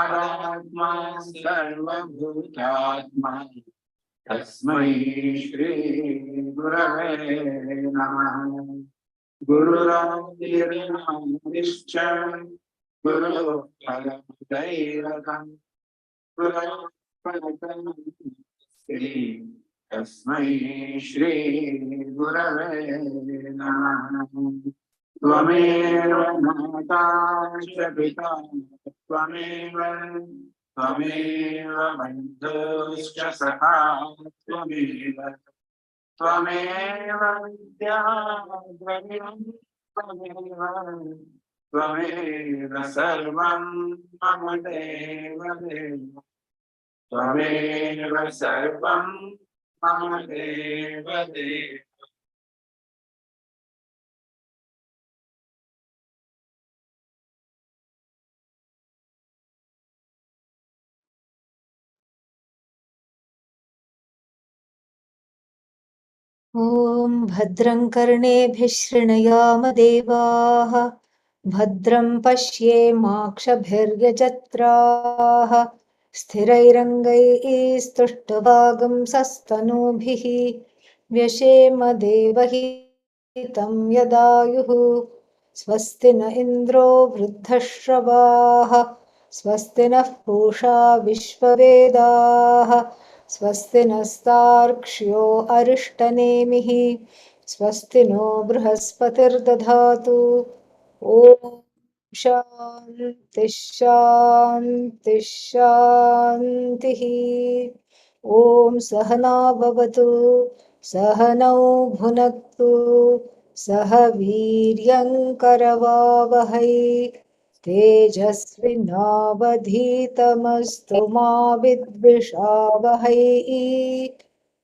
अनात्मा सर्वभूतात्मा तस्मै श्री गुरवे नमः। गुरुरादिर्नामश्च गुरुः परमदैवतम् गुरुः परमश्री तस्मै श्री गुरवे नमः। त्वमेव माता च पिता त्वमेव त्वमेव बन्धुश्च सखा त्वमेव त्वमेव विद्याद्रविणं त्वमेव त्वमेव सर्वं मम देव देव त्वमेव सर्वं मम देव देव। ॐ भद्रं कर्णेभिः शृणुयाम देवाः भद्रं पश्येमाक्षभिर्यजत्राः स्थिरैरङ्गैस्तुष्टुवागुंसस्तनूभिः व्यशेम देवहितं यदायुः स्वस्ति न इन्द्रो वृद्धश्रवाः स्वस्ति नः पूषा विश्ववेदाः स्वस्ति नस्तार्क्ष्यो अरिष्टनेमिः स्वस्ति नो बृहस्पतिर्दधातु ॐ शान्तिः शान्तिः शान्तिः। ॐ सहना भवतु सहनौ भुनक्तु सह वीर्यङ्करवावहै तेजस्विनावधीतमस्तु मा विद्विषावहै।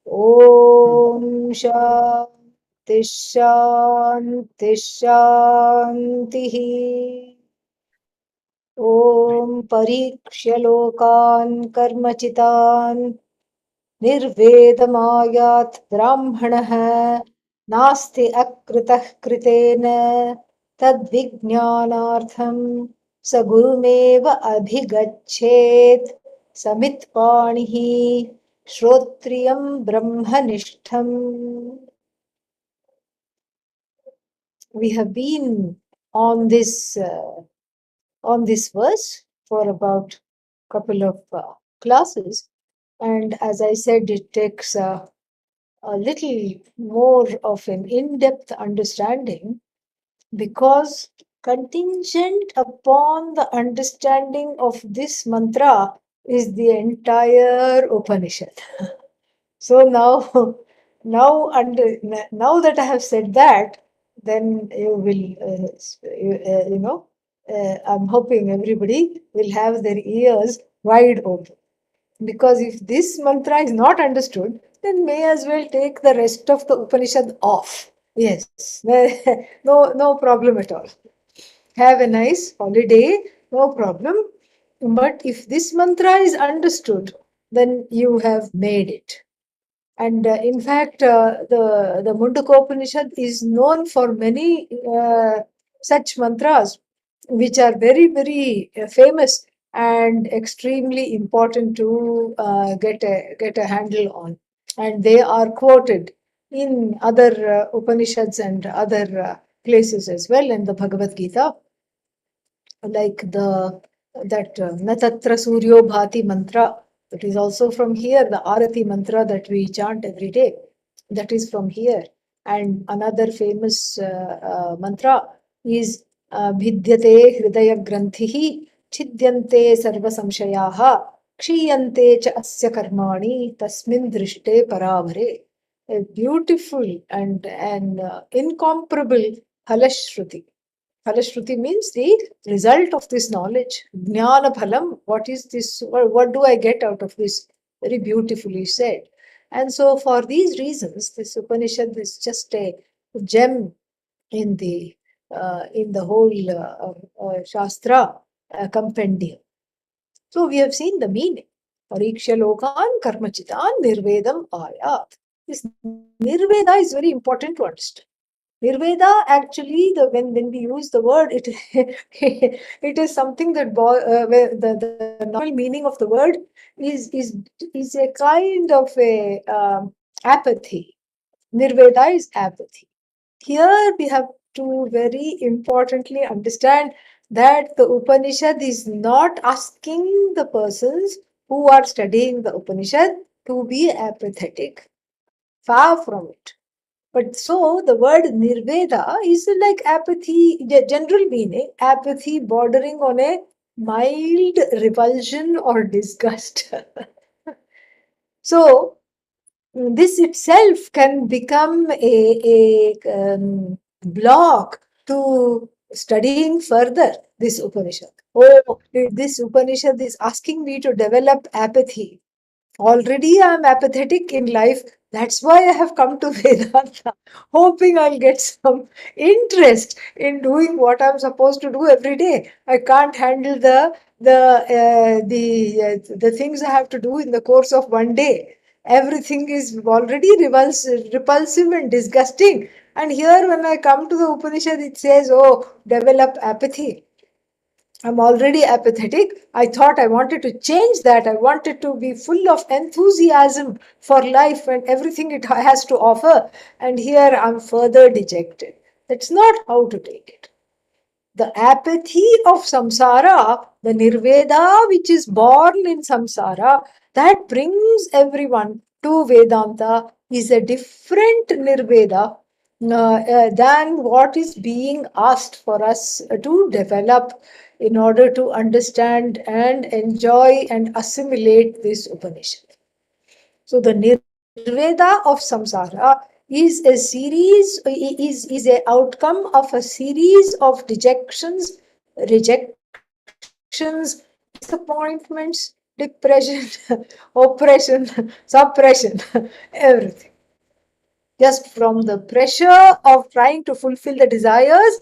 ॐ शान्तिः शान्तिः शान्तिः। ॐ परीक्ष्य लोकान् कर्मचितान् निर्वेदमायात् ब्राह्मणः नास्ति अकृतः कृतेन तद्विज्ञानार्थं स गुरुमेव अभिगच्छेत् समित्पाणिः श्रोत्रियं ब्रह्मनिष्ठम्। We have been on this verse for about a couple of classes, and as I said, it takes a little more of an in-depth understanding, because contingent upon the understanding of this mantra is the entire Upanishad. So now that I have said that, then you will, I'm hoping everybody will have their ears wide open. Because if this mantra is not understood, then may as well take the rest of the Upanishad off. Yes, no problem at all. Have a nice holiday, no problem. But if this mantra is understood, then you have made it. And in fact, the Mundakopanishad is known for many such mantras, which are very, very famous and extremely important to get a handle on. And they are quoted in other Upanishads and other places as well, in the Bhagavad Gita, like that Natatra Suryo Bhati mantra. That is also from here. The Arati mantra that we chant every day, that is from here. And another famous mantra is Bhidyate Hridaya Granthihi Chidyante Sarva Samshayaha Kshiyante Cha Asya Karmani Tasmin Drishte Paravare. A beautiful and incomparable Phalashruti. Phalashruti means the result of this knowledge. Jnana phalam. What is this? What do I get out of this? Very beautifully said. And so, for these reasons, this Upanishad is just a gem in the whole Shastra compendium. So, we have seen the meaning. Pariksha lokan karmachitan nirvedam ayat. This nirveda is very important to understand. Nirveda actually, when we use the word, it it is something that where the normal meaning of the word is a kind of a apathy. Nirveda is apathy. Here we have to very importantly understand that the Upanishad is not asking the persons who are studying the Upanishad to be apathetic. Far from it. But so the word nirveda is like apathy, the general meaning, apathy bordering on a mild revulsion or disgust. So this itself can become a block to studying further this Upanishad. Oh, this Upanishad is asking me to develop apathy. Already I'm apathetic in life. That's why I have come to Vedanta, hoping I'll get some interest in doing what I'm supposed to do every day. I can't handle the things I have to do in the course of one day. Everything is already repulsive and disgusting. And here, when I come to the Upanishad, it says, "Oh, develop apathy." I'm already apathetic. I thought I wanted to change that. I wanted to be full of enthusiasm for life and everything it has to offer. And here I'm further dejected. That's not how to take it. The apathy of samsara, the nirveda which is born in samsara, that brings everyone to Vedanta is a different nirveda than what is being asked for us to develop in order to understand and enjoy and assimilate this Upanishad. So the nirveda of samsara is a series, is a outcome of a series of dejections, rejections, disappointments, depression, oppression, suppression, everything. Just from the pressure of trying to fulfill the desires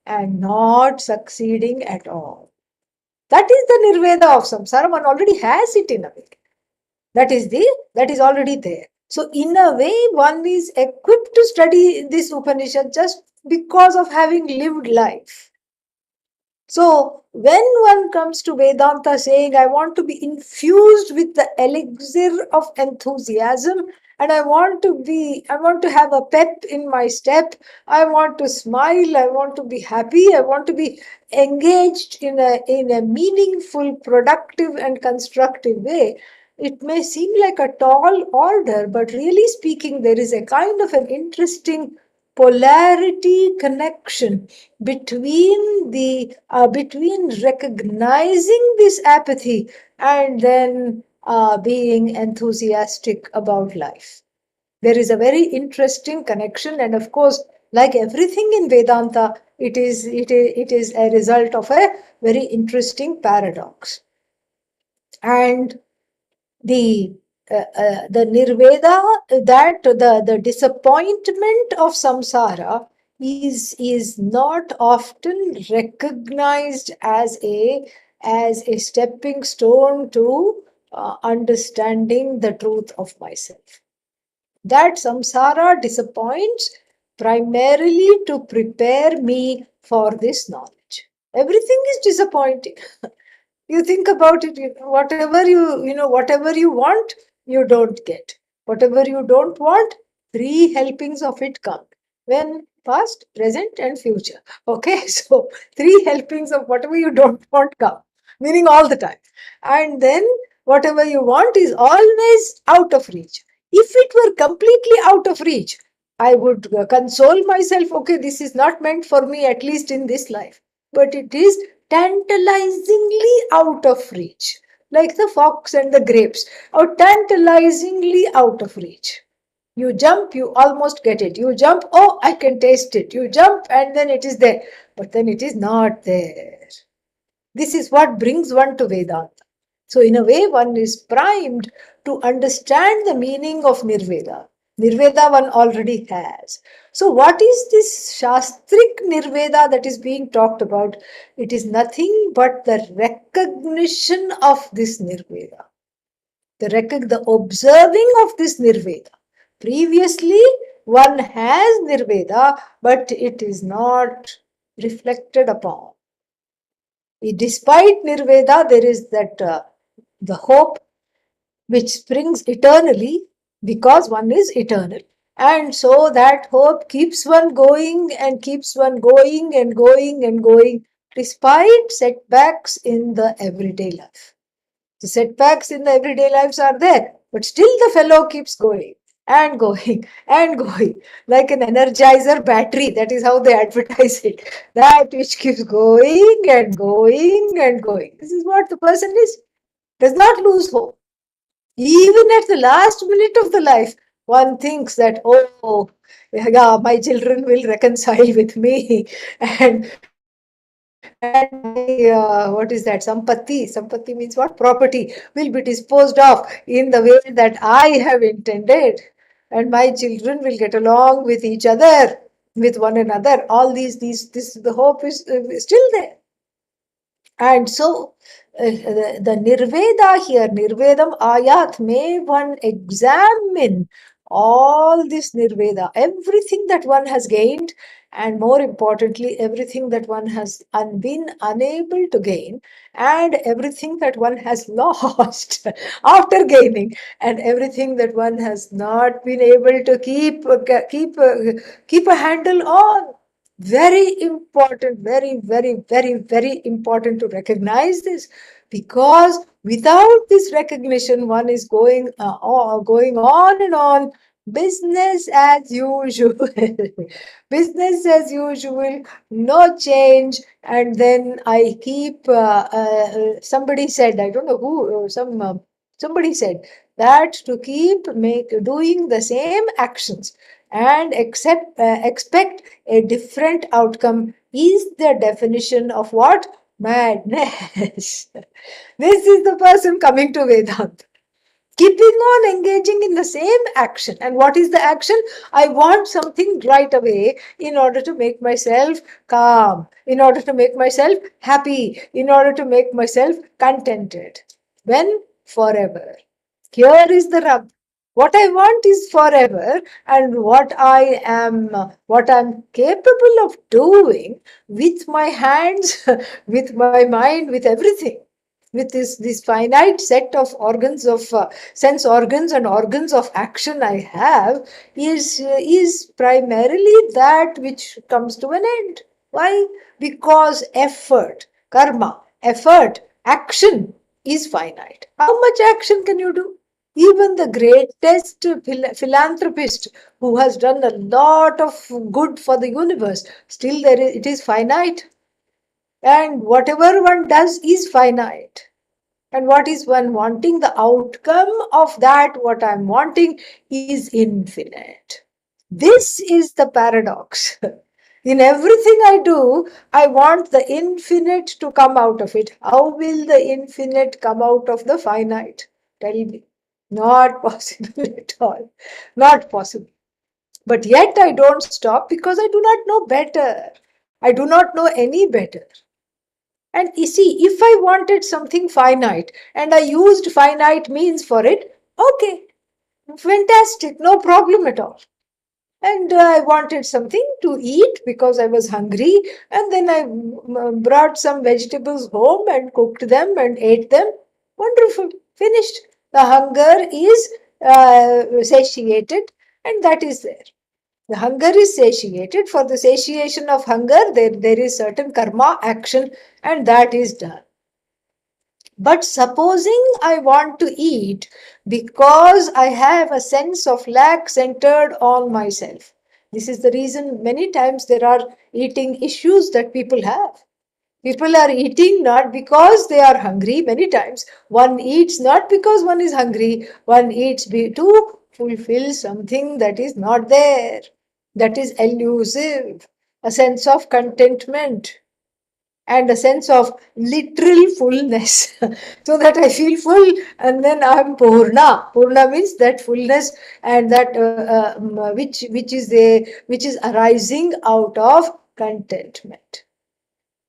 and not succeeding at all. That is the nirveda of samsara. One already has it in a way. That is already there. So in a way, one is equipped to study this Upanishad just because of having lived life. So when one comes to Vedanta saying, I want to be infused with the elixir of enthusiasm, and I want to have a pep in my step, I want to smile, I want to be happy, I want to be engaged in a meaningful, productive, and constructive way. It may seem like a tall order, but really speaking, there is a kind of an interesting polarity connection between recognizing this apathy and then being enthusiastic about life. There is a very interesting connection, and of course, like everything in Vedanta, it is a result of a very interesting paradox. And the the nirveda, that the disappointment of samsara is not often recognized as a stepping stone to understanding the truth of myself. That samsara disappoints primarily to prepare me for this knowledge. Everything is disappointing. You think about it, whatever you want, you don't get. Whatever you don't want, three helpings of it come. When past, present, and future. Okay, so three helpings of whatever you don't want come, meaning all the time. And then whatever you want is always out of reach. If it were completely out of reach, I would console myself, okay, this is not meant for me, at least in this life. But it is tantalizingly out of reach, like the fox and the grapes, or tantalizingly out of reach. You jump, you almost get it. You jump, oh, I can taste it. You jump, and then it is there. But then it is not there. This is what brings one to Vedanta. So, in a way, one is primed to understand the meaning of Nirveda. Nirveda one already has. So, what is this Shastric Nirveda that is being talked about? It is nothing but the recognition of this Nirveda, the observing of this Nirveda. Previously, one has Nirveda, but it is not reflected upon. Despite Nirveda, there is that the hope which springs eternally because one is eternal. And so that hope keeps one going and keeps one going and going and going despite setbacks in the everyday life. The setbacks in the everyday lives are there, but still the fellow keeps going and going and going like an energizer battery. That is how they advertise it. That which keeps going and going and going. This is what the person is. Does not lose hope. Even at the last minute of the life, one thinks that, oh, yeah, my children will reconcile with me, and my what is that? Sampatti. Sampatti means what? Property will be disposed of in the way that I have intended, and my children will get along with each other, with one another. All this, the hope is still there. And so the Nirveda here, Nirvedam Ayat, may one examine all this Nirveda, everything that one has gained, and more importantly, everything that one has been unable to gain, and everything that one has lost after gaining, and everything that one has not been able to keep a handle on. Very important, very important to recognize this, because without this recognition, one is going on and on, business as usual, business as usual, no change. And then I keep. Somebody said, I don't know who, somebody said that to keep doing the same actions and expect a different outcome is the definition of what? Madness. This is the person coming to Vedanta. Keeping on engaging in the same action. And what is the action? I want something right away in order to make myself calm, in order to make myself happy, in order to make myself contented. When? Forever. Here is the rub. What I want is forever, and what I'm capable of doing with my hands, with my mind, with everything, with this finite set of organs of sense organs and organs of action I have, is primarily that which comes to an end. Why? Because effort, karma, effort, action is finite. How much action can you do? Even the greatest philanthropist who has done a lot of good for the universe, still it is finite. And whatever one does is finite. And what is one wanting? The outcome of that, what I'm wanting, is infinite. This is the paradox. In everything I do, I want the infinite to come out of it. How will the infinite come out of the finite? Tell me. Not possible at all. Not possible. But yet I don't stop because I do not know better. I do not know any better. And you see, if I wanted something finite and I used finite means for it, okay, fantastic, no problem at all. And I wanted something to eat because I was hungry, and then I brought some vegetables home and cooked them and ate them. Wonderful, finished. The hunger is satiated, and that is there. The hunger is satiated. For the satiation of hunger, there is certain karma action, and that is done. But supposing I want to eat because I have a sense of lack centered on myself. This is the reason many times there are eating issues that people have. People are eating not because they are hungry. Many times one eats not because one is hungry. One eats to fulfill something that is not there. That is elusive. A sense of contentment and a sense of literal fullness. So that I feel full and then I'm Purna. Purna means that fullness, and that which is arising out of contentment.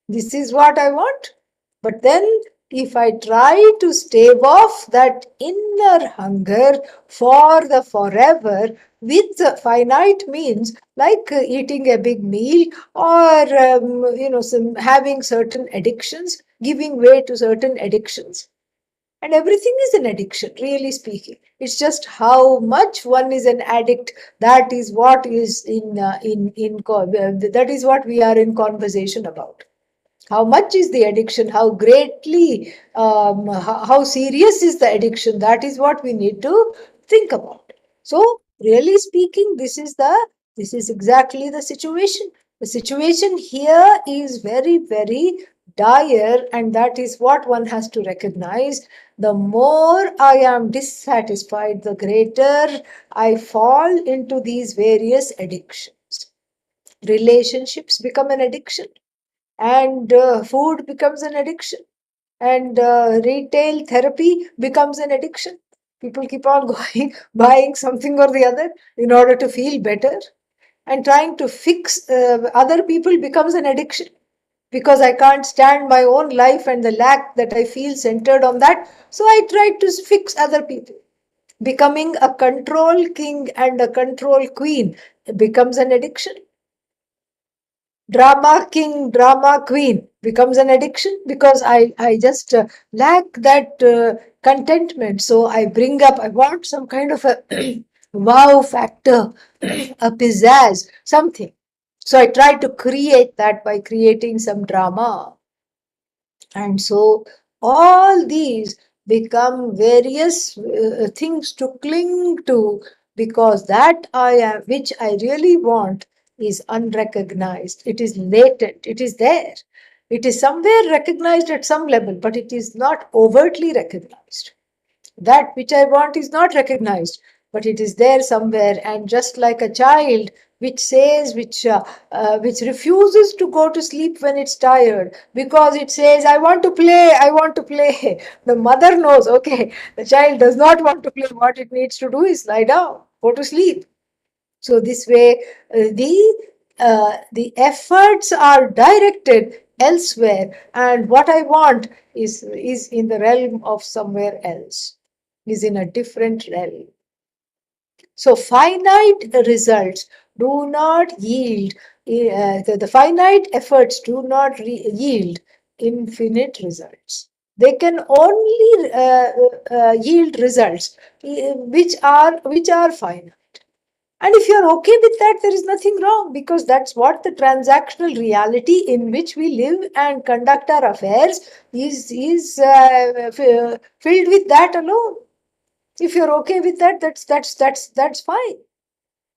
This is what I want. But then if I try to stave off that inner hunger for the forever, with finite means, like eating a big meal, or having certain addictions, giving way to certain addictions. And everything is an addiction, really speaking. It's just how much one is an addict. That is what is that is what we are in conversation about. How much is the addiction? How greatly, how serious is the addiction? That is what we need to think about. So, really speaking, this is exactly the situation. The situation here is very, very dire, and that is what one has to recognize. The more I am dissatisfied, the greater I fall into these various addictions. Relationships become an addiction, and food becomes an addiction, and retail therapy becomes an addiction. People keep on going buying something or the other in order to feel better, and trying to fix other people becomes an addiction, because I can't stand my own life and the lack that I feel centered on that, so I try to fix other people. Becoming a control king and a control queen becomes an addiction. Drama king, drama queen becomes an addiction, because I just lack that contentment. So I want some kind of a wow factor, a pizzazz, something. So I try to create that by creating some drama. And so all these become various things to cling to, because that I am, which I really want, is unrecognized. It is latent. It is there. It is somewhere recognized at some level, but it is not overtly recognized. That which I want is not recognized, but it is there somewhere. And just like a child which refuses to go to sleep when it's tired, because it says, I want to play, I want to play. The mother knows, okay, the child does not want to play. What it needs to do is lie down, go to sleep. So this way, the efforts are directed elsewhere, and what I want is in the realm of somewhere else, is in a different realm. So finite results do not yield, the finite efforts do not yield infinite results. They can only yield results which are finite. And if you're okay with that, there is nothing wrong, because that's what the transactional reality in which we live and conduct our affairs is filled with that alone. If you're okay with that, that's fine.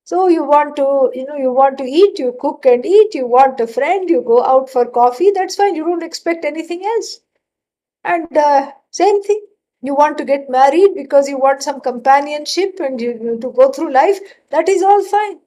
So you want to, you want to eat, you cook and eat. You want a friend, you go out for coffee. That's fine. You don't expect anything else. And same thing. You want to get married because you want some companionship and you to go through life. That is all fine.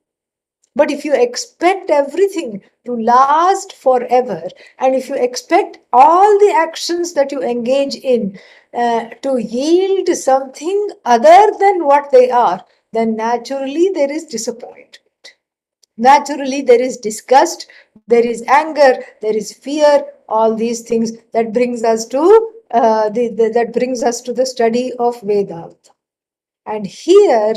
But if you expect everything to last forever, and if you expect all the actions that you engage in to yield something other than what they are, then naturally there is disappointment. Naturally, there is disgust, there is anger, there is fear, all these things that brings us to the study of Vedanta. And here,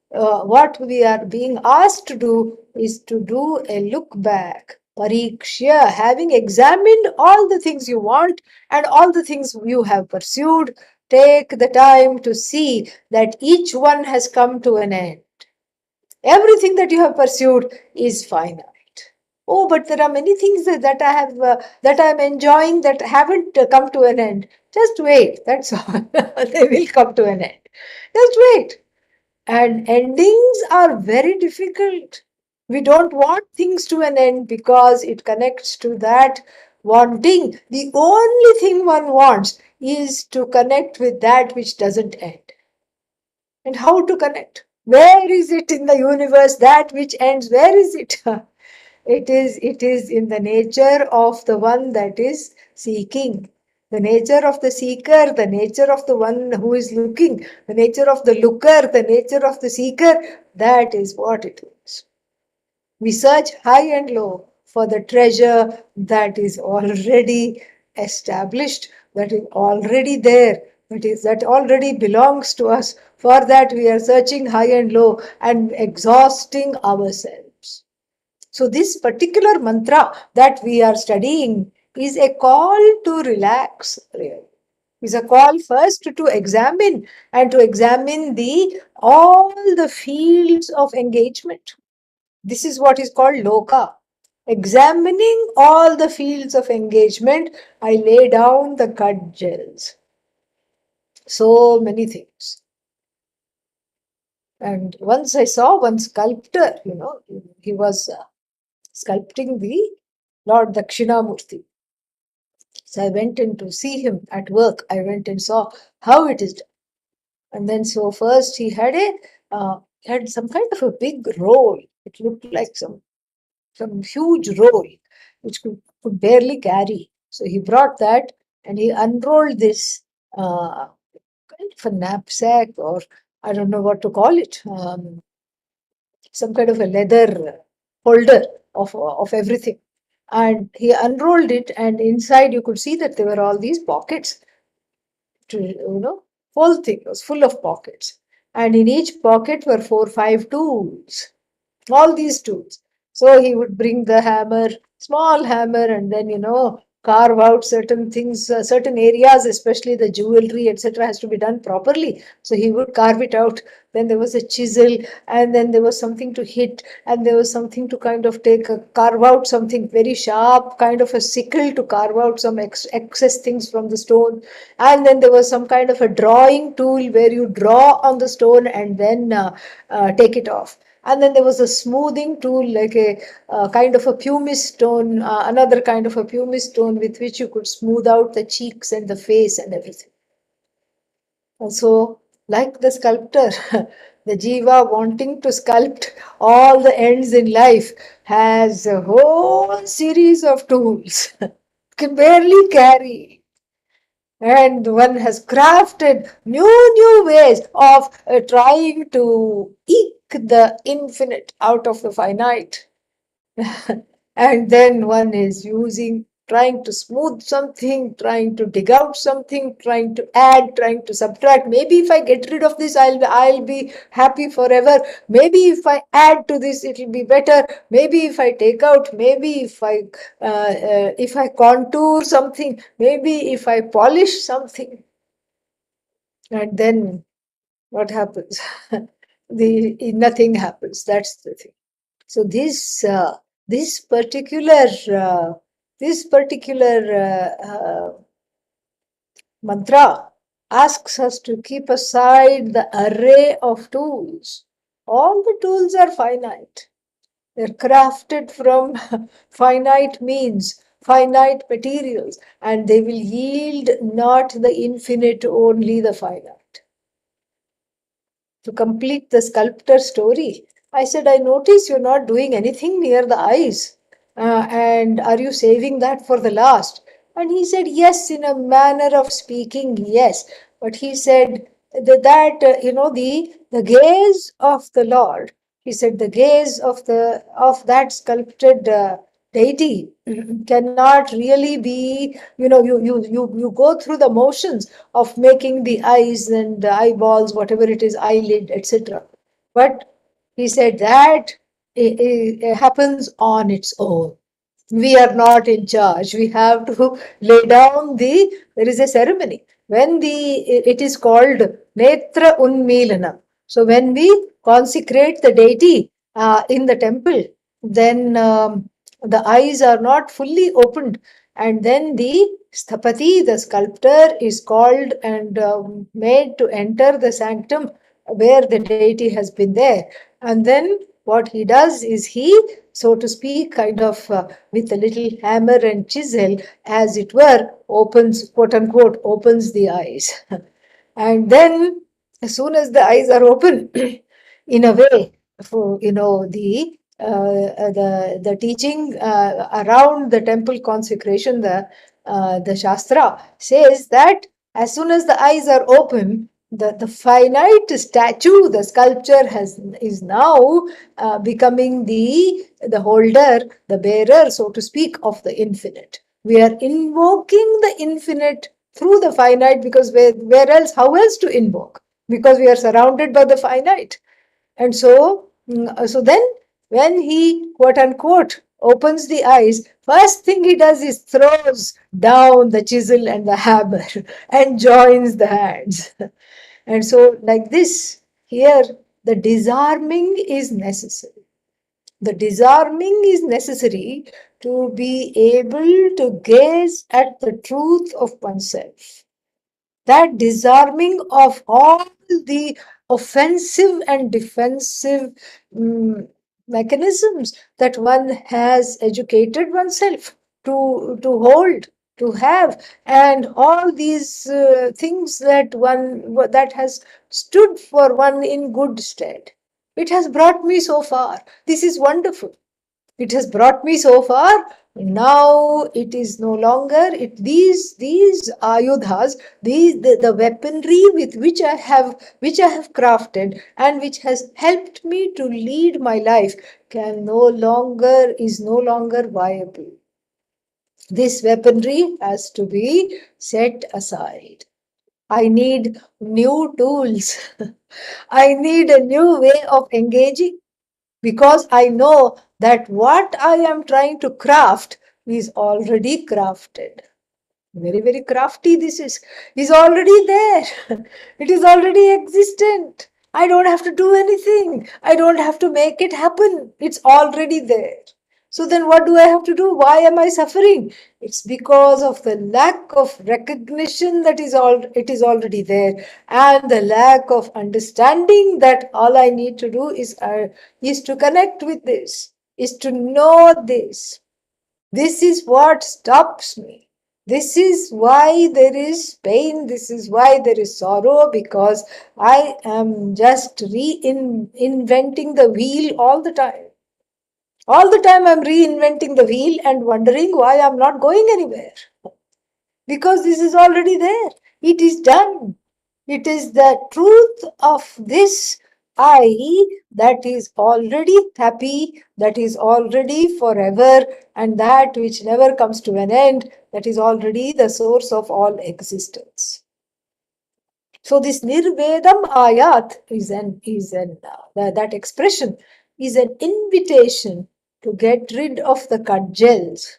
what we are being asked to do is to do a look back, pariksha, having examined all the things you want and all the things you have pursued. Take the time to see that each one has come to an end. Everything that you have pursued is finite. Oh, but there are many things that I am enjoying that haven't come to an end. Just wait. That's all. They will come to an end. Just wait. And endings are very difficult. We don't want things to an end because it connects to that wanting. The only thing one wants is to connect with that which doesn't end. And how to connect? Where is it in the universe, that which ends? Where is it? It is in the nature of the one that is seeking. The nature of the seeker, the nature of the one who is looking, the nature of the looker, the nature of the seeker, that is what it is. We search high and low for the treasure that is already established, that is already there, That already belongs to us. For that, we are searching high and low and exhausting ourselves. So, this particular mantra that we are studying is a call to relax, really. Is a call first to examine and to examine the all the fields of engagement. This is what is called loka. Examining all the fields of engagement, I lay down the cudgels. So many things. And once I saw one sculptor, he was sculpting the Lord Dakshinamurti. So I went in to see him at work. I went and saw how it is done. And then, so first he had had some kind of a big roll. It looked like some huge roll, which could barely carry. So he brought that and he unrolled this kind of a knapsack, or I don't know what to call it, some kind of a leather holder of everything. And he unrolled it, and inside you could see that there were all these pockets. Whole thing was full of pockets. And in each pocket were 4, 5 tools, all these tools. So he would bring the hammer, small hammer, and then, carve out certain things, certain areas, especially the jewelry, etc., has to be done properly. So he would carve it out. Then there was a chisel, and then there was something to hit, and there was something to kind of carve out something very sharp, kind of a sickle to carve out some excess things from the stone. And then there was some kind of a drawing tool where you draw on the stone and then take it off. And then there was a smoothing tool, like a kind of a pumice stone, another kind of a pumice stone with which you could smooth out the cheeks and the face and everything. And so, like the sculptor, the jiva wanting to sculpt all the ends in life has a whole series of tools, can barely carry. And one has crafted new ways of trying to eke the infinite out of the finite. And then one is trying to smooth something, trying to dig out something, trying to add, trying to subtract. Maybe if I get rid of this, I'll be happy forever. Maybe if I add to this, it will be better. Maybe if I take out, maybe if I contour something, maybe if I polish something. And then what happens? Nothing happens. That's the thing. So this particular mantra asks us to keep aside the array of tools. All the tools are finite. They're crafted from finite means, finite materials, and they will yield not the infinite, only the finite. To complete the sculptor story, I said, I notice you're not doing anything near the eyes. And are you saving that for the last? And he said, yes, in a manner of speaking, yes. But he said the gaze of the Lord, he said, the gaze of that sculpted deity cannot really be, you go through the motions of making the eyes and the eyeballs, whatever it is, eyelid, etc. But he said that it happens on its own. We are not in charge. We have to lay down there is a ceremony. It is called Netra Unmilana. So when we consecrate the deity in the temple, then the eyes are not fully opened. And then the Sthapati, the sculptor, is called and made to enter the sanctum where the deity has been there. And then what he does is he, so to speak, kind of with a little hammer and chisel, as it were, opens, quote unquote, opens the eyes. And then, as soon as the eyes are open, in a way, for the teaching around the temple consecration, the Shastra says that as soon as the eyes are open, the finite statue, the sculpture is now becoming the holder, the bearer, so to speak, of the infinite. We are invoking the infinite through the finite, because where else, how else to invoke? Because we are surrounded by the finite. And so then when he, quote unquote, opens the eyes, first thing he does is throws down the chisel and the hammer and joins the hands. And so, like this, here the disarming is necessary. The disarming is necessary to be able to gaze at the truth of oneself. That disarming of all the offensive and defensive mechanisms that one has educated oneself to hold, to have, and all these things that has stood for one in good stead. It has brought me so far. This is wonderful. It has brought me so far. Now it is no longer these ayudhas, the weaponry with which I have crafted and which has helped me to lead my life is no longer viable. This weaponry has to be set aside. I need new tools. I need a new way of engaging, because I know that what I am trying to craft is already crafted. Very, very crafty this is already there. It is already existent. I don't have to do anything. I don't have to make it happen. It's already there. So then what do I have to do? Why am I suffering? It's because of the lack of recognition that it is already there, and the lack of understanding that all I need to do is to connect with this, is to know this. This is what stops me. This is why there is pain. This is why there is sorrow, because I am just reinventing the wheel all the time. All the time I'm reinventing the wheel and wondering why I'm not going anywhere. Because this is already there. It is done. It is the truth of this I that is already happy, that is already forever, and that which never comes to an end, that is already the source of all existence. So this nirvedam ayat that expression is an invitation to get rid of the cudgels,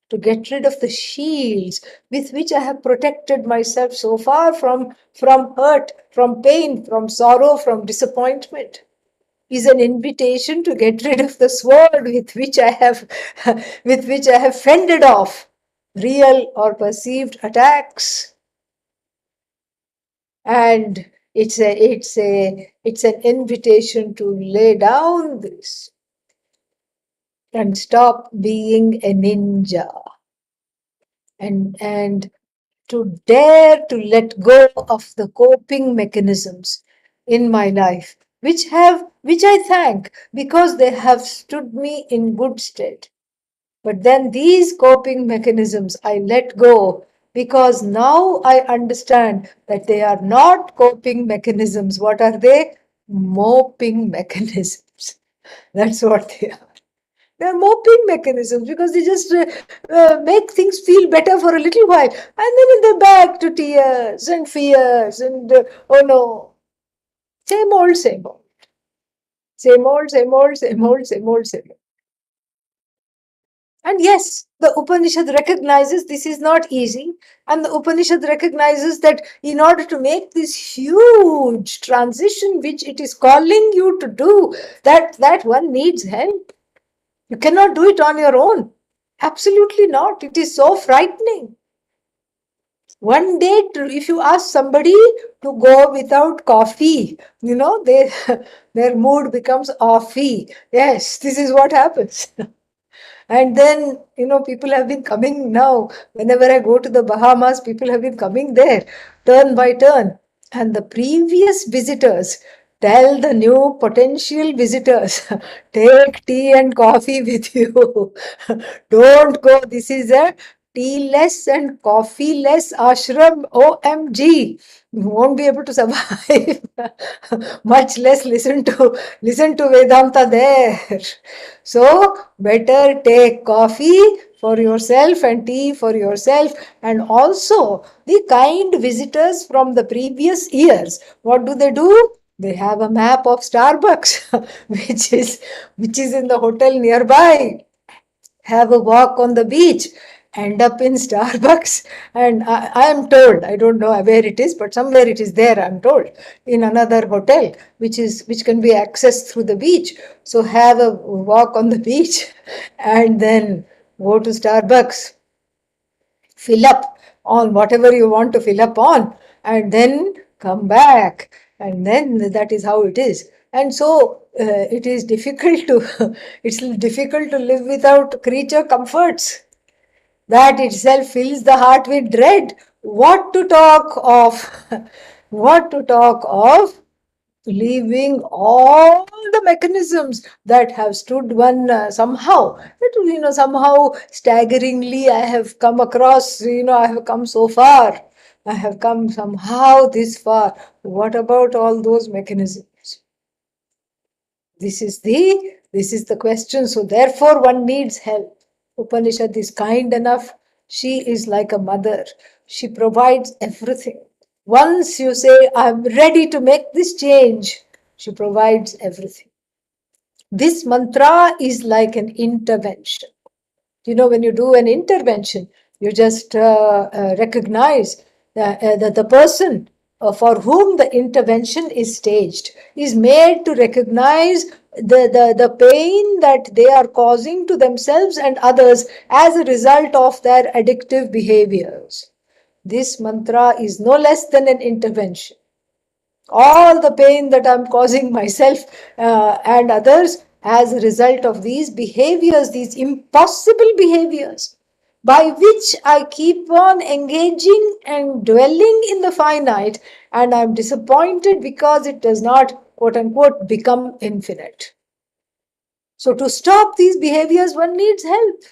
to get rid of the shields with which I have protected myself so far from hurt, from pain, from sorrow, from disappointment. Is an invitation to get rid of the sword with which I have fended off real or perceived attacks. And it's an invitation to lay down this and stop being a ninja, and to dare to let go of the coping mechanisms in my life, which I thank, because they have stood me in good stead. But then these coping mechanisms I let go, because now I understand that they are not coping mechanisms. What are they? Moping mechanisms. That's what they are. They're moping mechanisms, because they just make things feel better for a little while, and then they're back to tears and fears and oh no, same old, same old, same old, same old, same old, same old, same old. And yes, the Upanishad recognizes this is not easy, and the Upanishad recognizes that in order to make this huge transition which it is calling you to do, that one needs help. You cannot do it on your own. Absolutely not. It is so frightening. One day, if you ask somebody to go without coffee, their mood becomes offy. Yes, this is what happens. And then, people have been coming now. Whenever I go to the Bahamas, people have been coming there, turn by turn. And the previous visitors tell the new potential visitors, take tea and coffee with you. Don't go. This is a tea less and coffee less ashram, OMG, you won't be able to survive. Much less listen to Vedanta there. So better take coffee for yourself and tea for yourself, and also the kind visitors from the previous years. What do? They have a map of Starbucks, which is in the hotel nearby. Have a walk on the beach, end up in Starbucks, and I am told, I don't know where it is, but somewhere it is there, I'm told, in another hotel, which can be accessed through the beach. So have a walk on the beach and then go to Starbucks, fill up on whatever you want to fill up on, and then come back. And then that is how it is. And so it is difficult to it's difficult to live without creature comforts. That itself fills the heart with dread. What to talk of? What to talk of leaving all the mechanisms that have stood one somehow staggeringly I have come across, I have come so far, I have come somehow this far. What about all those mechanisms? This is the question. So therefore one needs help. Upanishad is kind enough. She is like a mother. She provides everything. Once you say, I'm ready to make this change, she provides everything. This mantra is like an intervention. When you do an intervention, you just recognize that the person for whom the intervention is staged is made to recognize the pain that they are causing to themselves and others as a result of their addictive behaviors. This mantra is no less than an intervention. All the pain that I'm causing myself and others as a result of these behaviors, these impossible behaviors, by which I keep on engaging and dwelling in the finite, and I'm disappointed because it does not, quote unquote, become infinite. So, to stop these behaviors, one needs help.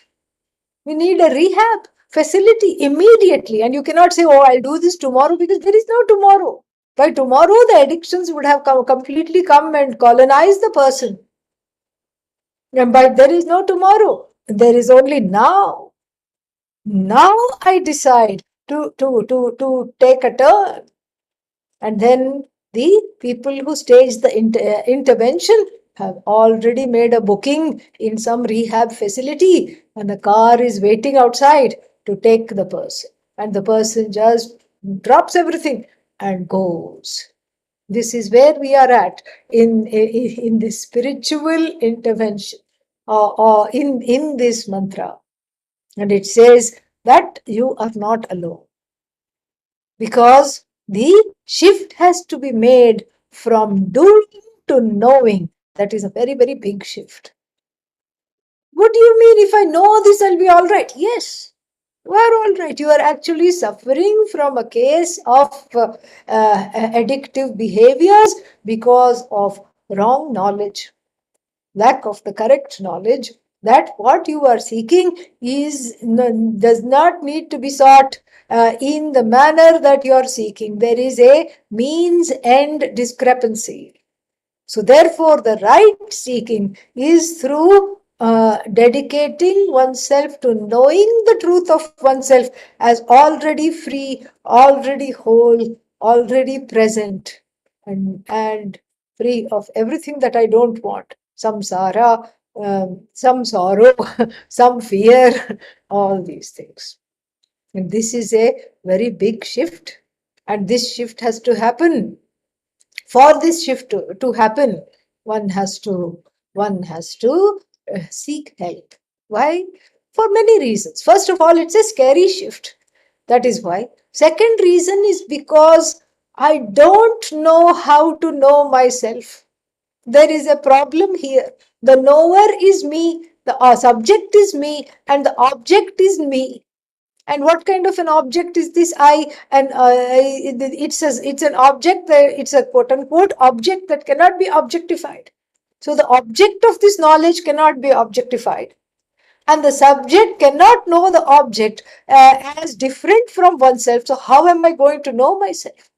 We need a rehab facility immediately. And you cannot say, oh, I'll do this tomorrow, because there is no tomorrow. By tomorrow, the addictions would have completely come and colonized the person. But there is no tomorrow. There is only now. Now I decide to take a turn. And then the people who stage the intervention have already made a booking in some rehab facility, and a car is waiting outside to take the person. And the person just drops everything and goes. This is where we are at in this spiritual intervention, or in this mantra. And it says that you are not alone, because the shift has to be made from doing to knowing. That is a very, very big shift. What do you mean, if I know this, I'll be all right? Yes, you are all right. You are actually suffering from a case of addictive behaviors because of wrong knowledge, lack of the correct knowledge, that what you are seeking does not need to be sought in the manner that you are seeking. There is a means end discrepancy. So therefore, the right seeking is through dedicating oneself to knowing the truth of oneself as already free, already whole, already present, and free of everything that I don't want. Samsara, some sorrow, some fear, all these things. And this is a very big shift. And this shift has to happen. For this shift to happen, one has to seek help. Why? For many reasons. First of all, it's a scary shift. That is why. Second reason is because I don't know how to know myself. There is a problem here. The knower is me, the subject is me, and the object is me. And what kind of an object is this I? And it's an object that it's a quote unquote object that cannot be objectified. So the object of this knowledge cannot be objectified. And the subject cannot know the object as different from oneself. So how am I going to know myself?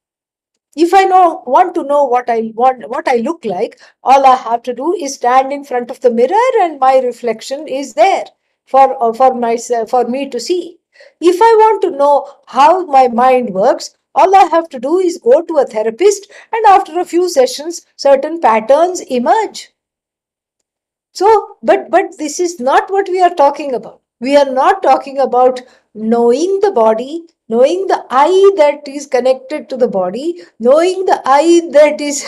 If I want to know what I look like, all I have to do is stand in front of the mirror, and my reflection is there for myself, for me to see. If I want to know how my mind works, all I have to do is go to a therapist, and after a few sessions, certain patterns emerge. So, but this is not what we are talking about. We are not talking about knowing the body, knowing the I that is connected to the body, knowing the I that is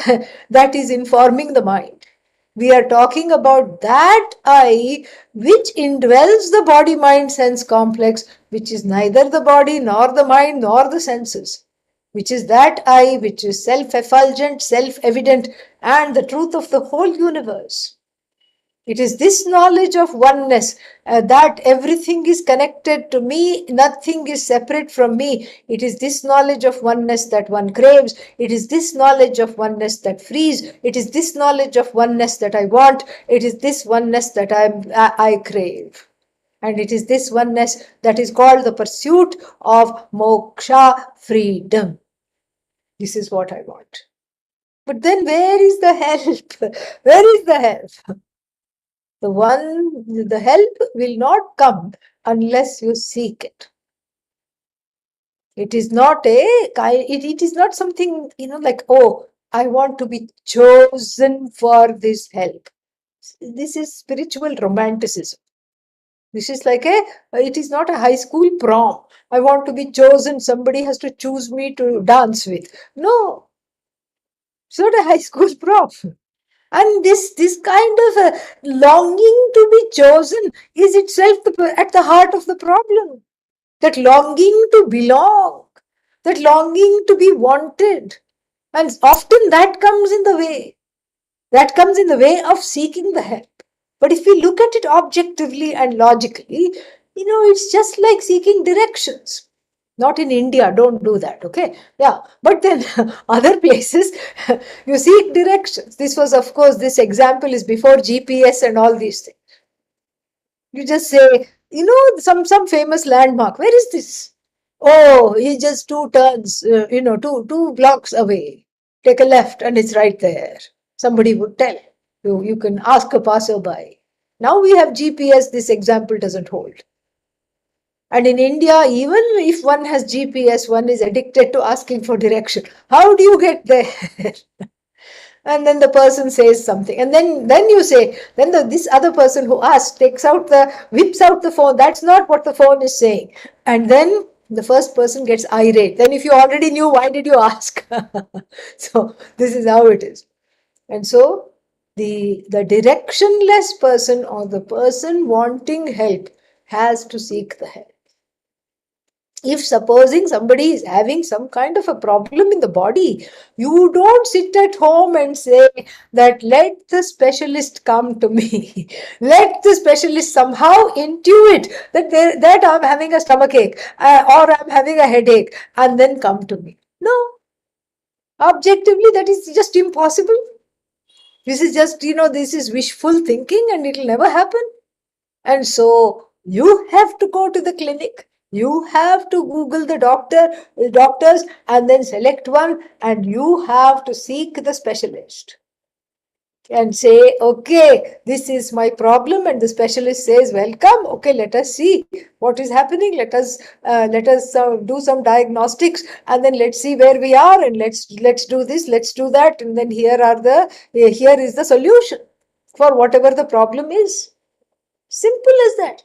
that is informing the mind. We are talking about that I which indwells the body mind sense complex, which is neither the body nor the mind nor the senses, which is that I which is self effulgent, self evident, and the truth of the whole universe. It is this knowledge of oneness, that everything is connected to me, nothing is separate from me. It is this knowledge of oneness that one craves. It is this knowledge of oneness that frees. It is this knowledge of oneness that I want. It is this oneness that I crave. And it is this oneness that is called the pursuit of moksha, freedom. This is what I want. But then where is the help? Where is the help? The help will not come unless you seek it. It is not it is not something, like, oh, I want to be chosen for this help. This is spiritual romanticism. This is like it is not a high school prom. I want to be chosen. Somebody has to choose me to dance with. No, it's not a high school prom. And this kind of a longing to be chosen is itself at the heart of the problem. That longing to belong, that longing to be wanted. And often that comes in the way. That comes in the way of seeking the help. But if we look at it objectively and logically, it's just like seeking directions. Not in India, don't do that, okay? Yeah, but then other places, you seek directions. This was, of course, this example is before GPS and all these things. You just say, some famous landmark. Where is this? Oh, it's just 2 turns, two blocks away. Take a left and it's right there. Somebody would tell you. You can ask a passerby. Now we have GPS, this example doesn't hold. And in India, even if one has GPS, one is addicted to asking for direction. How do you get there? And then the person says something, and then you say, then this other person who asked whips out the phone. That's not what the phone is saying. And then the first person gets irate. Then if you already knew, why did you ask? So this is how it is. And so the directionless person, or the person wanting help, has to seek the help. If supposing somebody is having some kind of a problem in the body, you don't sit at home and say that let the specialist come to me. Let the specialist somehow intuit that I'm having a stomachache or I'm having a headache and then come to me. No. Objectively, that is just impossible. This is just, this is wishful thinking and it will never happen. And so you have to go to the clinic. You have to Google the doctors, and then select one, and you have to seek the specialist and say, okay, this is my problem. And the specialist says, welcome. Okay, let us see what is happening. Let us do some diagnostics, and then let's see where we are, and let's do this, let's do that, and then here is the solution for whatever the problem is. Simple as that.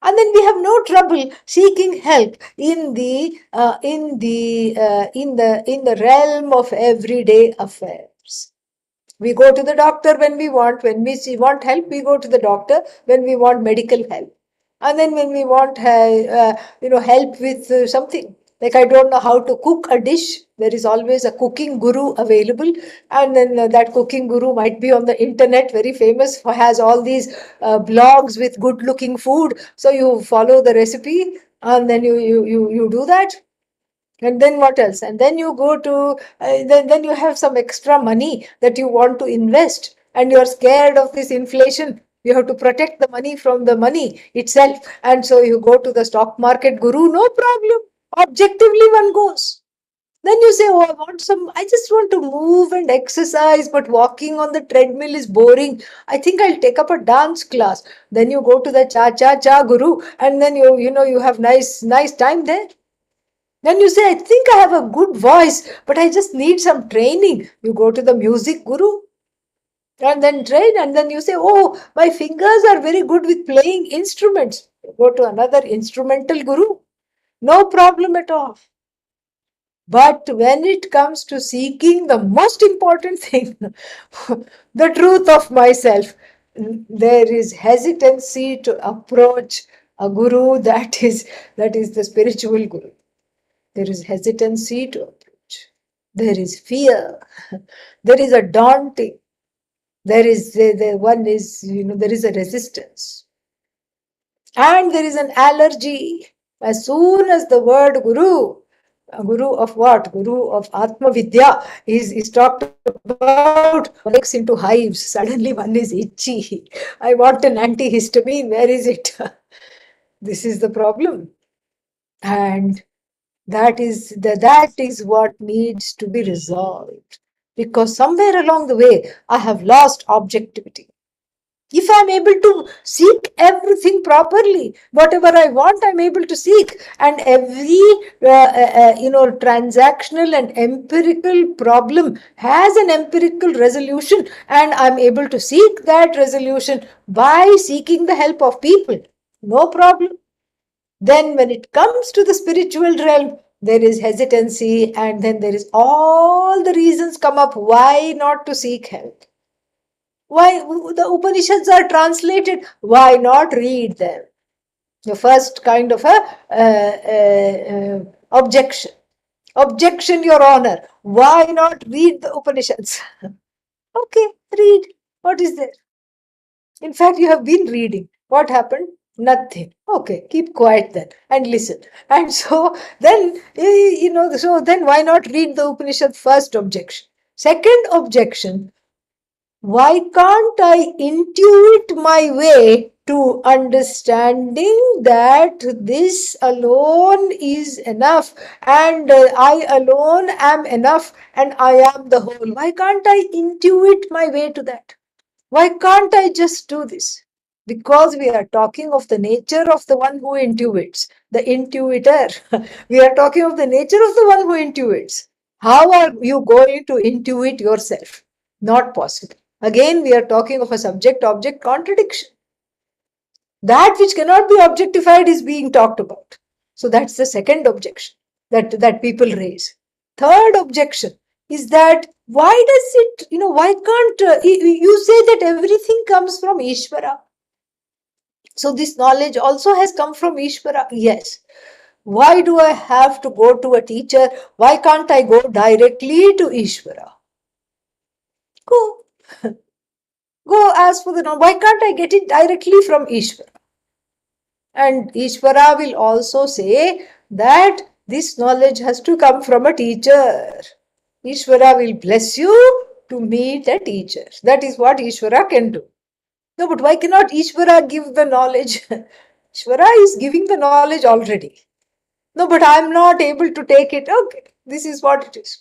And then we have no trouble seeking help in the realm of everyday affairs. We go to the doctor when we want help. We go to the doctor when we want medical help, and then when we want help with something. Like, I don't know how to cook a dish. There is always a cooking guru available. And then that cooking guru might be on the internet, very famous, has all these blogs with good looking food. So you follow the recipe and then you do that. And then what else? And then you go to, then you have some extra money that you want to invest. And you're scared of this inflation. You have to protect the money from the money itself. And so you go to the stock market guru, no problem. Objectively, one goes. Then you say, oh, I just want to move and exercise, but walking on the treadmill is boring. I think I'll take up a dance class. Then you go to the cha guru, and then you have nice time there. Then you say, I think I have a good voice, but I just need some training. You go to the music guru and then train, and then you say, oh, my fingers are very good with playing instruments. You go to another instrumental guru. No problem at all. But when it comes to seeking the most important thing, the truth of myself, there is hesitancy to approach a guru that is the spiritual guru. There is hesitancy to approach. There is fear. There is a daunting. There is there is a resistance. And there is an allergy. As soon as the word guru, guru of what? Guru of Atma Vidya is talked about, breaks into hives. Suddenly one is itchy. I want an antihistamine. Where is it? This is the problem. And that is what needs to be resolved. Because somewhere along the way, I have lost objectivity. If I'm able to seek everything properly, whatever I want, I'm able to seek. And every, transactional and empirical problem has an empirical resolution. And I'm able to seek that resolution by seeking the help of people. No problem. Then when it comes to the spiritual realm, there is hesitancy, and then there is all the reasons come up why not to seek help. Why the Upanishads are translated? Why not read them? The first kind of a objection. Objection, Your Honor. Why not read the Upanishads? Okay, read. What is there? In fact, you have been reading. What happened? Nothing. Okay, keep quiet then and listen. And so then, so then why not read the Upanishad? First objection. Second objection, why can't I intuit my way to understanding that this alone is enough, and I alone am enough, and I am the whole? Why can't I intuit my way to that? Why can't I just do this? Because we are talking of the nature of the one who intuits, the intuiter. We are talking of the nature of the one who intuits. How are you going to intuit yourself? Not possible. Again, we are talking of a subject-object contradiction. That which cannot be objectified is being talked about. So that's the second objection that people raise. Third objection is that why does it, why can't, you say that everything comes from Ishvara. So this knowledge also has come from Ishvara. Yes. Why do I have to go to a teacher? Why can't I go directly to Ishvara? Go. Go ask for the knowledge. Why can't I get it directly from Ishvara? And Ishvara will also say that this knowledge has to come from a teacher. Ishvara will bless you to meet a teacher. That is what Ishvara can do. No, but why cannot Ishvara give the knowledge? Ishvara is giving the knowledge already. No, but I am not able to take it. Okay, this is what it is.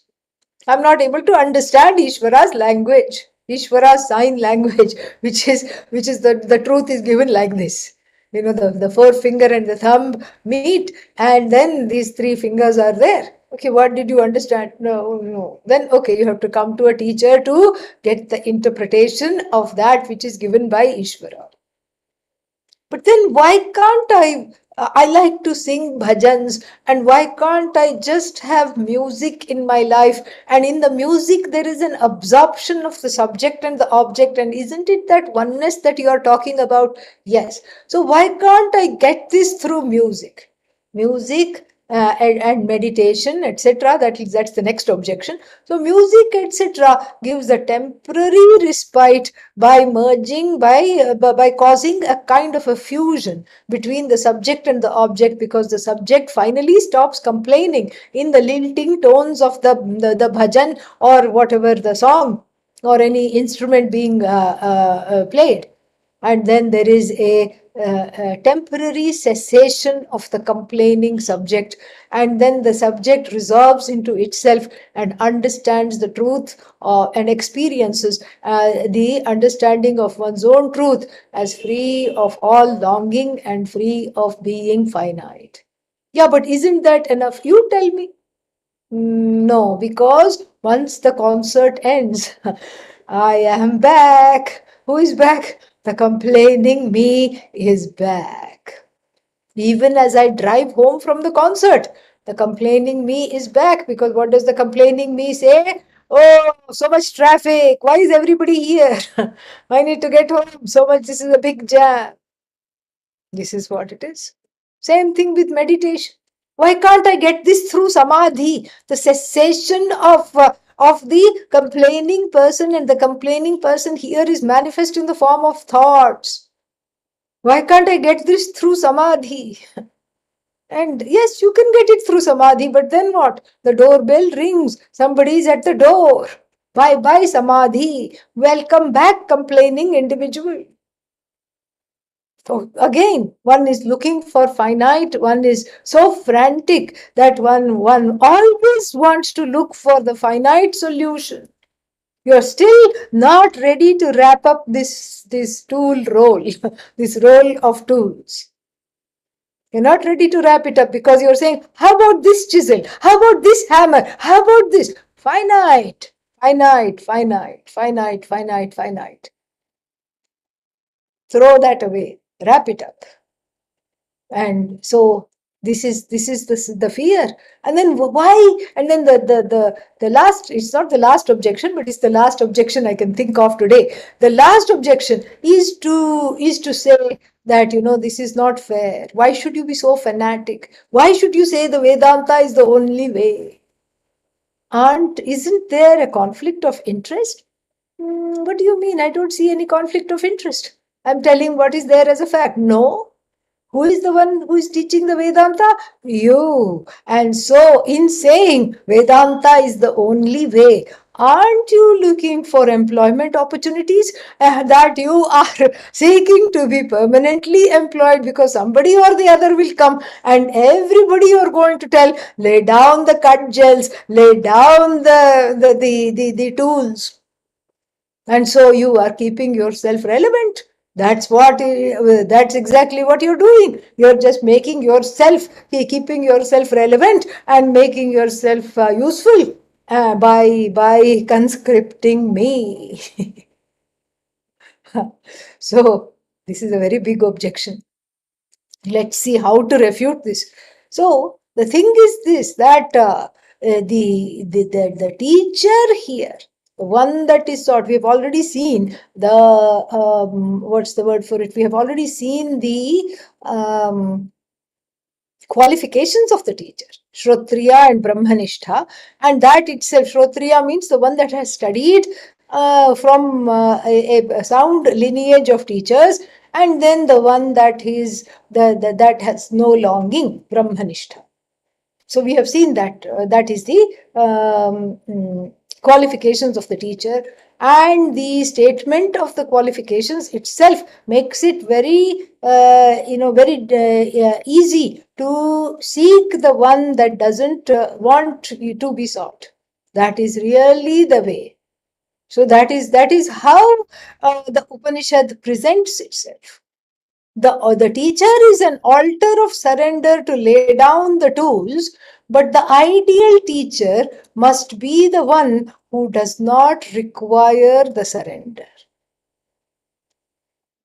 I am not able to understand Ishvara's language, Ishvara's sign language, which is the truth is given like this. The forefinger and the thumb meet, and then these three fingers are there. Okay, what did you understand? No. Then, okay, you have to come to a teacher to get the interpretation of that which is given by Ishvara. But then why can't I like to sing bhajans, and why can't I just have music in my life? And in the music, there is an absorption of the subject and the object. And isn't it that oneness that you are talking about? Yes. So why can't I get this through music? Music and meditation, etc. That's the next objection. So music, etc. gives a temporary respite by merging, by causing a kind of a fusion between the subject and the object, because the subject finally stops complaining in the lilting tones of the bhajan or whatever the song or any instrument being played. And then there is a temporary cessation of the complaining subject, and then the subject resolves into itself and understands the truth and experiences the understanding of one's own truth as free of all longing and free of being finite. Yeah, but isn't that enough? You tell me. No, because once the concert ends, I am back. Who is back? The complaining me is back. Even as I drive home from the concert, the complaining me is back, because what does the complaining me say? Oh, so much traffic. Why is everybody here? I need to get home. So much, this is a big jam. This is what it is. Same thing with meditation. Why can't I get this through samadhi? The cessation of the complaining person, and the complaining person here is manifest in the form of thoughts. Why can't I get this through samadhi? And yes, you can get it through samadhi, but then what? The doorbell rings. Somebody is at the door. Bye bye samadhi. Welcome back, complaining individual. So again, one is looking for finite, one is so frantic that one always wants to look for the finite solution. You're still not ready to wrap up this tool role, this role of tools. You're not ready to wrap it up because you're saying, how about this chisel? How about this hammer? How about this? Finite, finite, finite, finite, finite, finite. Throw that away, wrap it up. And so this is the fear. And then why? And then the last, it's not the last objection, but it's the last objection I can think of today. The last objection is to say that, this is not fair. Why should you be so fanatic? Why should you say the Vedanta is the only way? Isn't there a conflict of interest? What do you mean? I don't see any conflict of interest. I'm telling what is there as a fact. No. Who is the one who is teaching the Vedanta? You. And so, in saying Vedanta is the only way, aren't you looking for employment opportunities that you are seeking to be permanently employed, because somebody or the other will come and everybody you're going to tell, lay down the cudgels, lay down the tools. And so you are keeping yourself relevant. That's exactly what you're doing. You're just making yourself, keeping yourself relevant and making yourself useful by conscripting me. So this is a very big objection. Let's see how to refute this. So the thing is this, that the teacher here, the one that is taught, we have already seen the what's the word for it? We have already seen the qualifications of the teacher, Shrotriya and Brahmanishtha, and that itself, Shrotriya means the one that has studied from a sound lineage of teachers, and then the one that is that has no longing, Brahmanishtha. So we have seen that that is the qualifications of the teacher, and the statement of the qualifications itself makes it very easy to seek the one that doesn't want to be sought. That is really the way. So that is how the Upanishad presents itself. The teacher is an altar of surrender to lay down the tools, but the ideal teacher must be the one who does not require the surrender.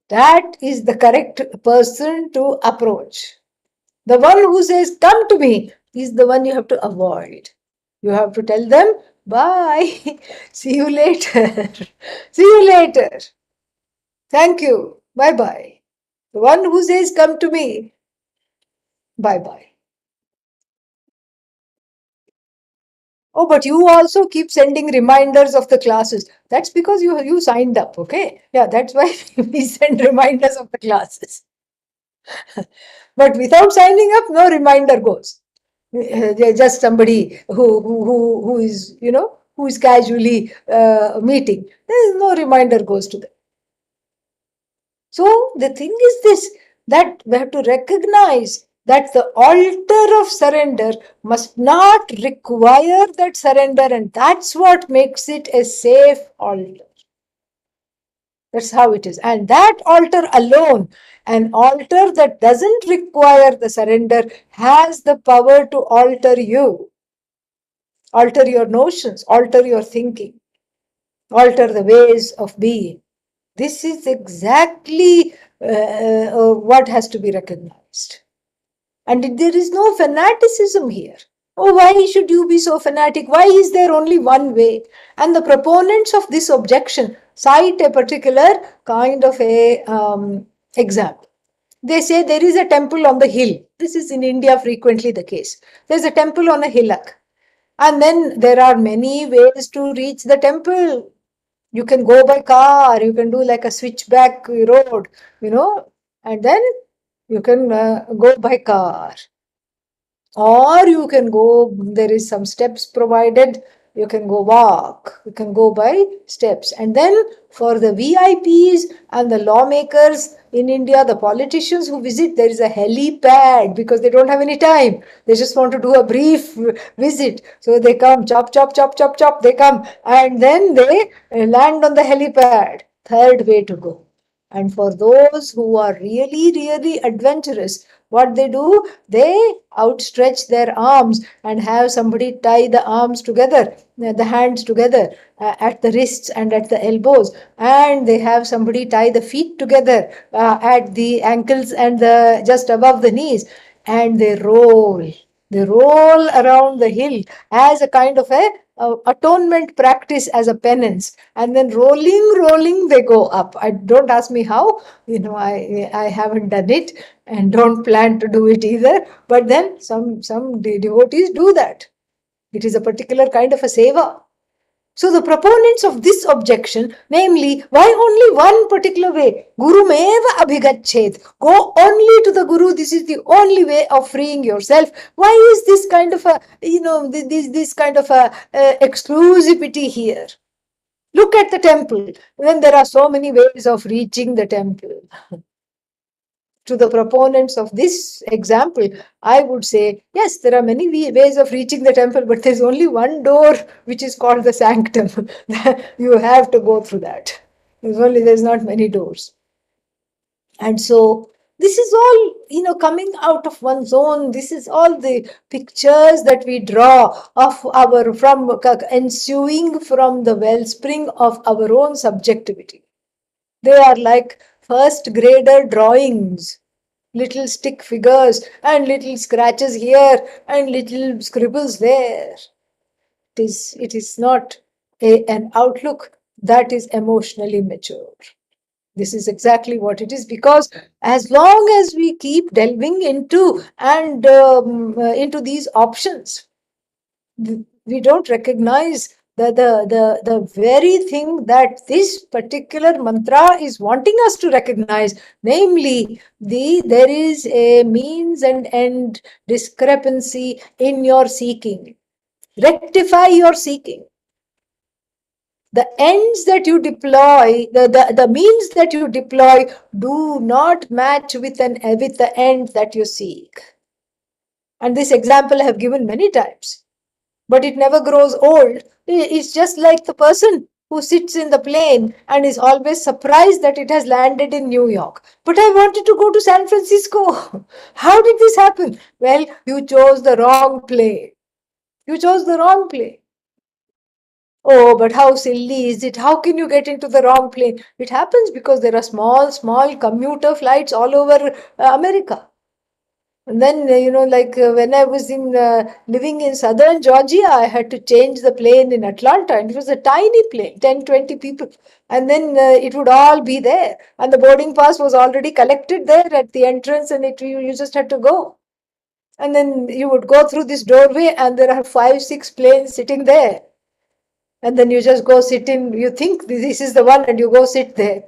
That is the correct person to approach. The one who says, come to me, is the one you have to avoid. You have to tell them, bye, see you later, see you later, thank you, bye bye. The one who says, come to me, bye bye. Oh, but you also keep sending reminders of the classes. That's because you signed up, okay? Yeah, that's why we send reminders of the classes. But without signing up, no reminder goes. Just somebody who is, who is casually meeting. There is no reminder goes to them. So the thing is this, that we have to recognize that the altar of surrender must not require that surrender, and that's what makes it a safe altar. That's how it is. And that altar alone, an altar that doesn't require the surrender, has the power to alter you, alter your notions, alter your thinking, alter the ways of being. This is exactly what has to be recognized. And there is no fanaticism here. Oh, why should you be so fanatic? Why is there only one way? And the proponents of this objection cite a particular kind of a example. They say there is a temple on the hill. This is in India frequently the case. There's a temple on a hillock. And then there are many ways to reach the temple. You can go by car, you can do like a switchback road, and then you can go by car. Or you can go, there is some steps provided, you can go walk, you can go by steps. And then for the VIPs and the lawmakers in India, the politicians who visit, there is a helipad because they don't have any time. They just want to do a brief visit. So they come, chop, chop, chop, chop, chop, they come, and then they land on the helipad. Third way to go. And for those who are really, really adventurous, what they do, they outstretch their arms and have somebody tie the arms together, the hands together at the wrists and at the elbows, and they have somebody tie the feet together at the ankles and the just above the knees, and they roll. They roll around the hill as a kind of a atonement practice, as a penance, and then rolling they go up. I don't ask me how, I haven't done it and don't plan to do it either, but then some devotees do that. It is a particular kind of a seva. So the proponents of this objection, namely, why only one particular way? Guru meva abhigachet. Go only to the Guru. This is the only way of freeing yourself. Why is this kind of a, this kind of a exclusivity here? Look at the temple. When there are so many ways of reaching the temple. To the proponents of this example, I would say, yes, there are many ways of reaching the temple, but there's only one door which is called the sanctum. You have to go through that. There's not many doors. And so this is all, coming out of one's own. This is all the pictures that we draw of ensuing from the wellspring of our own subjectivity. They are like first grader drawings, little stick figures and little scratches here and little scribbles there. It is not an outlook that is emotionally mature. This is exactly what it is, because as long as we keep delving into into these options, we don't recognize the very thing that this particular mantra is wanting us to recognize, namely there is a means and end discrepancy in your seeking. Rectify your seeking. The ends that you deploy, the means that you deploy do not match with the end that you seek. And this example I have given many times. But it never grows old. It's just like the person who sits in the plane and is always surprised that it has landed in New York. But I wanted to go to San Francisco. How did this happen? Well, you chose the wrong plane. You chose the wrong plane. Oh, but how silly is it? How can you get into the wrong plane? It happens because there are small commuter flights all over America. And then, when I was living in southern Georgia, I had to change the plane in Atlanta. And it was a tiny plane, 10, 20 people. And then it would all be there. And the boarding pass was already collected there at the entrance, and you just had to go. And then you would go through this doorway, and there are 5, 6 planes sitting there. And then you just go sit in, you think this is the one, and you go sit there.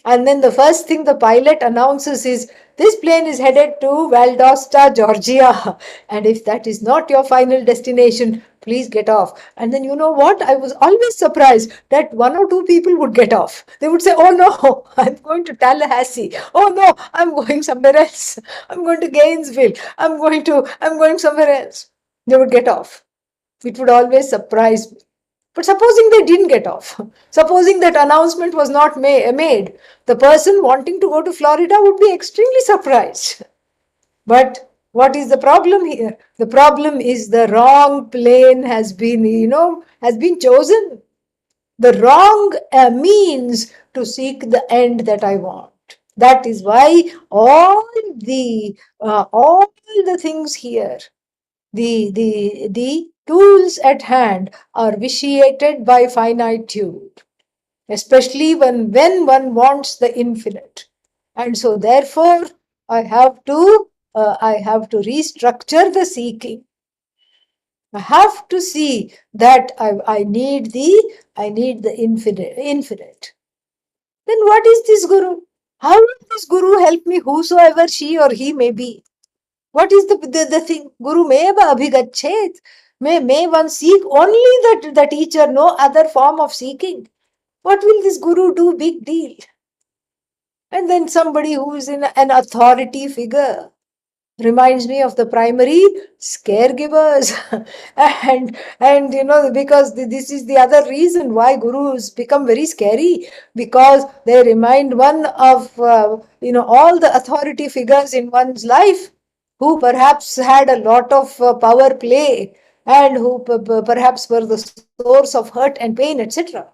And then the first thing the pilot announces is, this plane is headed to Valdosta, Georgia. And if that is not your final destination, please get off. And then you know what? I was always surprised that one or two people would get off. They would say, oh no, I'm going to Tallahassee. Oh no, I'm going somewhere else. I'm going to Gainesville. I'm going somewhere else. They would get off. It would always surprise me. But supposing they didn't get off, supposing that announcement was not made, the person wanting to go to Florida would be extremely surprised. But what is the problem here? The problem is the wrong plane has been, has been chosen. The wrong means to seek the end that I want. That is why all the things here, the tools at hand are vitiated by finitude, especially when one wants the infinite. And so therefore I have to restructure the seeking. I have to see that I need the infinite. Then what is this guru? How will this guru help me, whosoever she or he may be? What is the thing? Guru meva abhigachet. May one seek only the teacher, no other form of seeking. What will this guru do? Big deal. And then somebody who is in an authority figure reminds me of the primary caregivers. and because this is the other reason why gurus become very scary, because they remind one of all the authority figures in one's life who perhaps had a lot of power play, and who perhaps were the source of hurt and pain, etc.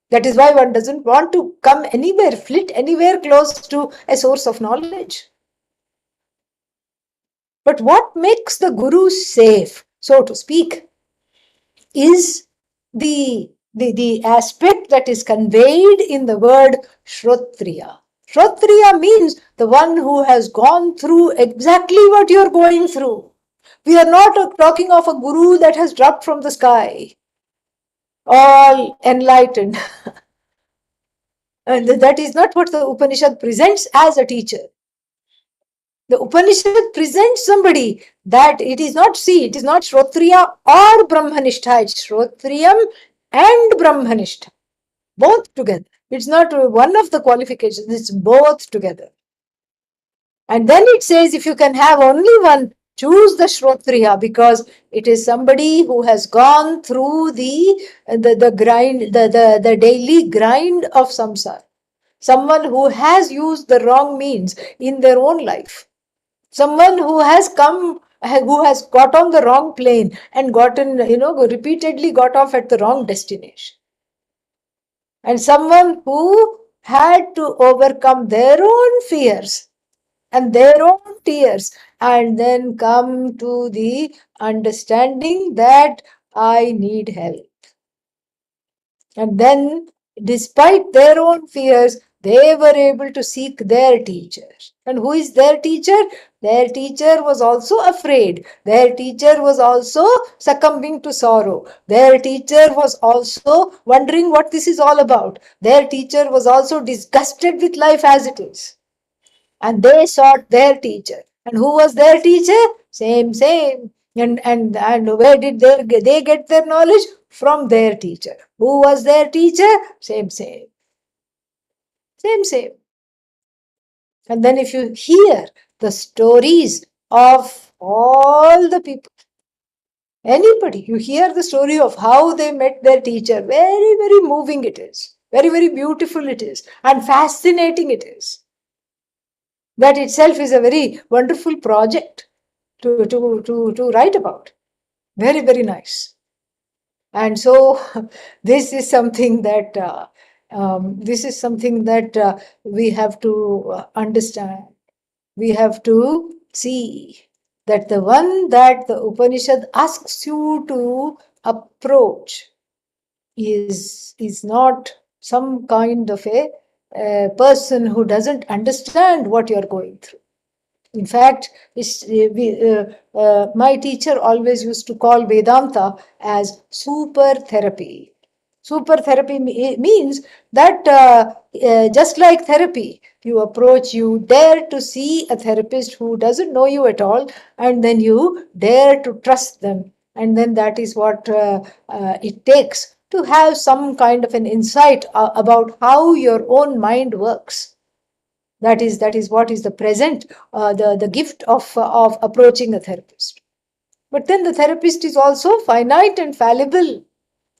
That is why one doesn't want to come anywhere, flit anywhere close to a source of knowledge. But what makes the guru safe, so to speak, is the aspect that is conveyed in the word Shrotriya. Shrotriya means the one who has gone through exactly what you're going through. We are not talking of a guru that has dropped from the sky, all enlightened. And that is not what the Upanishad presents as a teacher. The Upanishad presents somebody that it is not Shrotriya or Brahmanishta, it's Shrotriyam and Brahmanishta, both together. It's not one of the qualifications, it's both together. And then it says, if you can have only one, choose the Shrotriya, because it is somebody who has gone through the grind, the daily grind of samsara. Someone who has used the wrong means in their own life. Someone who has got on the wrong plane and repeatedly got off at the wrong destination. And someone who had to overcome their own fears and their own tears, and then come to the understanding that I need help. And then, despite their own fears, they were able to seek their teacher. And who is their teacher? Their teacher was also afraid. Their teacher was also succumbing to sorrow. Their teacher was also wondering what this is all about. Their teacher was also disgusted with life as it is. And they sought their teacher. And who was their teacher? Same. And where did they get their knowledge? From their teacher. Who was their teacher? Same. And then if you hear the stories of all the people, anybody, you hear the story of how they met their teacher, very, very moving it is. Very, very beautiful it is. And fascinating it is. That itself is a very wonderful project to write about. Very, very nice. And so this is something that we have to understand. We have to see that the one that the Upanishad asks you to approach is not some kind of a person who doesn't understand what you're going through. In fact, my teacher always used to call Vedanta as super therapy. Super therapy means that just like therapy, you dare to see a therapist who doesn't know you at all, and then you dare to trust them. And then that is what it takes to have some kind of an insight about how your own mind works. That is what is the present, the gift of approaching a therapist. But then the therapist is also finite and fallible.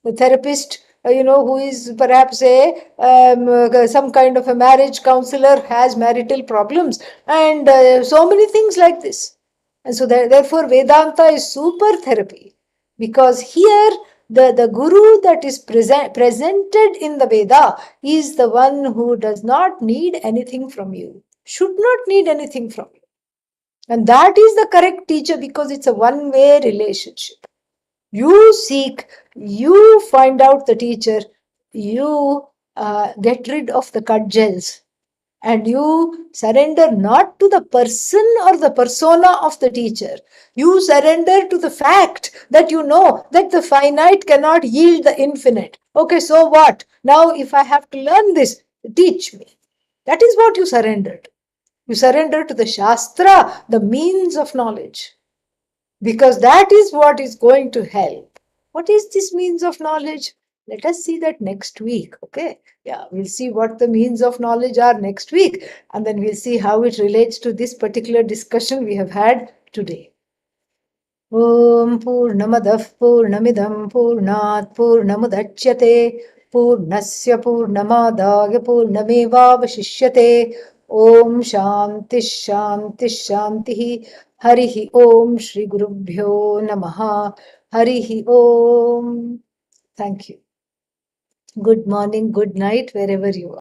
The therapist, who is perhaps some kind of a marriage counselor, has marital problems, and so many things like this. And so therefore Vedanta is super therapy, because here the guru that is presented in the Veda is the one who does not need anything from you, should not need anything from you. And that is the correct teacher, because it's a one-way relationship. You seek, you find out the teacher, you get rid of the cudgels, and you surrender not to the person or the persona of the teacher. You surrender to the fact that you know that the finite cannot yield the infinite. Okay, so what? Now, if I have to learn this, teach me. That is what you surrender to. You surrender to the Shastra, the means of knowledge, because that is what is going to help. What is this means of knowledge? Let us see that next week. Okay. Yeah, we'll see what the means of knowledge are next week, and then we'll see how it relates to this particular discussion we have had today. Om Purnamadah Purnamidam Purnat Purnamudachyate Purnasya Purnamadaya Purnamevavashishyate. Om Shanti Shanti Shanti. Harihi Om Shri Gurubhyo Namaha. Harihi Om. Thank you. Good morning, good night, wherever you are.